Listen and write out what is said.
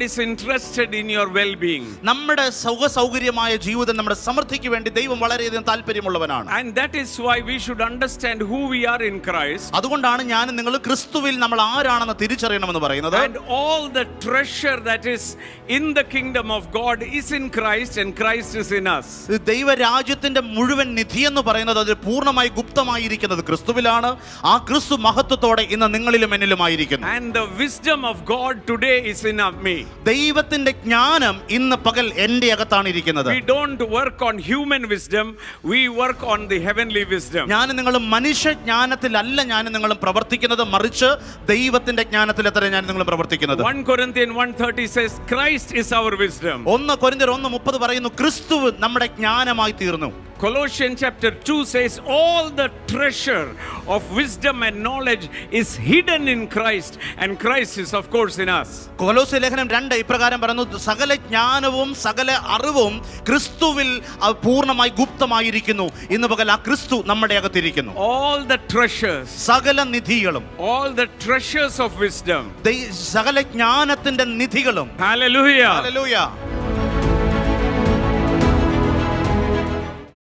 is interested in your well-being. നമ്മുടെ സൗകര്യമായ ജീവിതം, നമ്മുടെ സമൃദ്ധിക്ക് വേണ്ടി ദൈവം വളരെയധികം താല്പര്യമുള്ളവനാണ്. And that is why we should understand who we are in Christ. അതുകൊണ്ടാണ് ഞാൻ നിങ്ങൾ ക്രിസ്തുവിൽ നമ്മൾ ആരാണെന്ന് തിരിച്ചറിയണമെന്ന് പറയുന്നത്. And all the treasure that is in the kingdom of God is in Christ, and Christ is in us. ദൈവരാജ്യത്തിന്റെ മുഴുവൻ നിധി എന്ന് പറയുന്നത് അത് പൂർണ്ണമായി ഗുപ്തമായിരിക്കുന്നത് ക്രിസ്തുവിലാണ്. ആ ക്രിസ്തു മഹത്വത്തോടെ ഇന്ന് നിങ്ങളിലും എന്നിലുമായിരിക്കുന്നു. And the wisdom of God today is in me. ദൈവത്തിന്റെ ജ്ഞാനം ഇന്ന് പകൽ എൻ്റെ അകത്താണ് ഇരിക്കുന്നത്. We don't work on human wisdom, we work on the heavenly wisdom. ഞാൻ നിങ്ങളും മനുഷ്യ ജ്ഞാനത്തിലല്ല ഞാൻ നിങ്ങളും പ്രവർത്തിക്കുന്നത്, മറിച്ച് ദൈവത്തിന്റെ ജ്ഞാനത്തിൽ എത്ര ഞാൻ നിങ്ങളും പ്രവർത്തിക്കുന്നത്. 1 Corinthians 1:30 says Christ is our wisdom. 1 കൊരിന്ത്യർ 1:30 പറയുന്നു ക്രിസ്തു നമ്മുടെ ജ്ഞാനമായി തീർന്നു. Colossians chapter 2 says all the treasure of wisdom and knowledge is hidden in Christ, and Christ is of course in us. കൊലോസ്യ ലേഖനം 2 ഇപ്രകാരം പറയുന്നു, സകല ജ്ഞാനവും സകല അറിവും ക്രിസ്തുവിൽ പൂർണ്ണമായി ഗുപ്തമായിരിക്കുന്നു. ഇന്ന് പകൽ ആ ക്രിസ്തു നമ്മുടെ അകത്തിരിക്കുന്നു. All the treasures, സകല നിധികളും, all the treasures of wisdom, സകല ജ്ഞാനത്തിന്റെ നിധികളും. hallelujah, hallelujah.